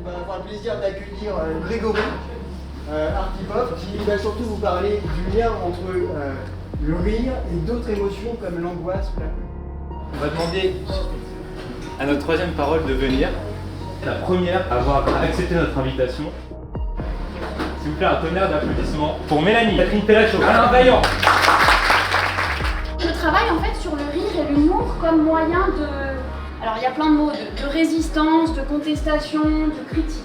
On va avoir le plaisir d'accueillir Grégory Artipov qui va surtout vous parler du lien entre le rire et d'autres émotions comme l'angoisse ou la peur. On va demander à notre troisième parole de venir, la première à avoir accepté notre invitation. S'il vous plaît, un tonnerre d'applaudissements pour Mélanie, Catherine Pellacho, Alain Vaillant. Je travaille en fait sur le rire et l'humour comme moyen de... Alors il y a plein de mots, de résistance, de contestation, de critique.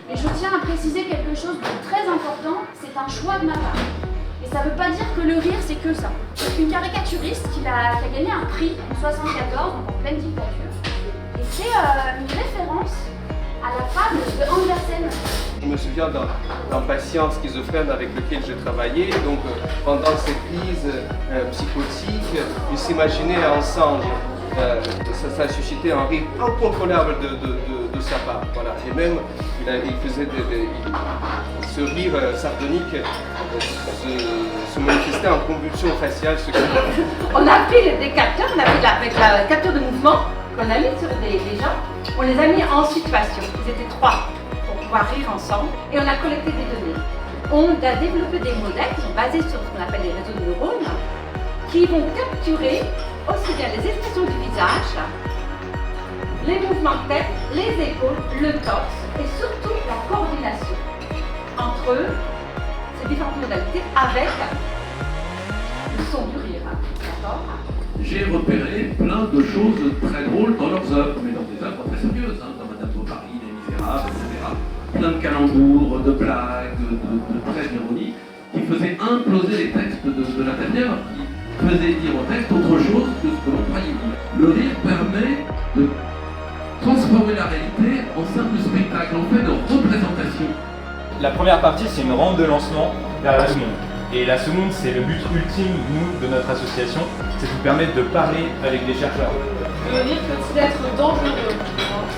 Mais je tiens à préciser quelque chose de très important, c'est un choix de ma part. Et ça ne veut pas dire que le rire c'est que ça. Une caricaturiste qui a gagné un prix en 1974, donc en pleine dictature. Et c'est une référence à la fable de Andersen. Je me souviens d'un patient schizophrène avec lequel je travaillais, donc pendant cette crise psychotique, ils s'imaginaient ensemble. Ça a suscité un rire incontrôlable de sa part. Voilà. Et même, il faisait ce rire sardonique se manifestait en convulsion faciale. On a pris des capteurs, on a pris avec la capture de mouvement qu'on a mis sur des gens, on les a mis en situation. Ils étaient 3 pour pouvoir rire ensemble et on a collecté des données. On a développé des modèles qui sont basés sur ce qu'on appelle les réseaux de neurones qui vont capturer aussi bien les expressions du visage, les mouvements de tête, les épaules, le torse et surtout la coordination entre ces différentes modalités avec le son du rire. D'accord ? J'ai repéré plein de choses très drôles dans leurs œuvres, mais dans des œuvres très sérieuses, comme Madame Bovary, Les Misérables, etc. Plein de calembours, de blagues, de traits d'ironie qui faisaient imploser les textes de l'intérieur, qui faisaient dire au texte autre chose que ce que l'on croyait dire. Le rire permet de transformer la réalité en simple spectacle, en fait de représentation. La première partie, c'est une rampe de lancement vers la seconde. Et la seconde, c'est le but ultime, nous, de notre association, c'est de vous permettre de parler avec des chercheurs. Le rire peut-il être dangereux?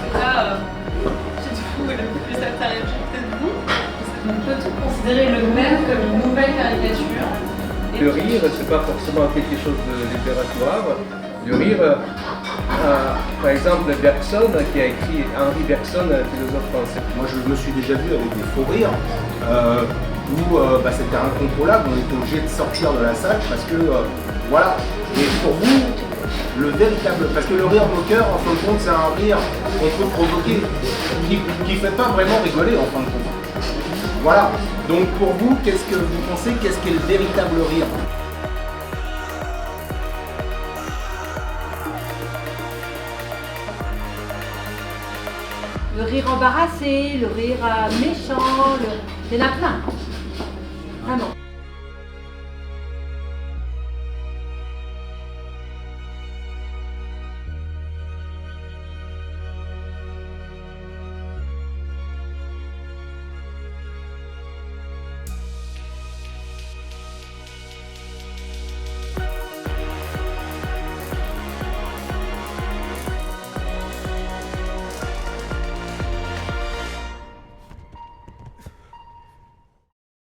C'est là, je trouve le plus intéressant de vous. On peut tout considérer le même comme une nouvelle caricature. Le rire, c'est pas forcément quelque chose de libératoire. Le rire, par exemple, Bergson, qui a écrit Henri Bergson, philosophe français. Moi, je me suis déjà vu avec des faux rires. Où c'était incontrôlable, on était obligé de sortir de la salle parce que voilà. Et pour vous, le véritable, parce que le rire moqueur, en fin de compte, c'est un rire qu'on peut provoquer, qui fait pas vraiment rigoler en fin de compte. Voilà. Donc pour vous, qu'est-ce que vous pensez, qu'est-ce qu'est le véritable rire? Le rire embarrassé, le rire méchant, il y en a plein.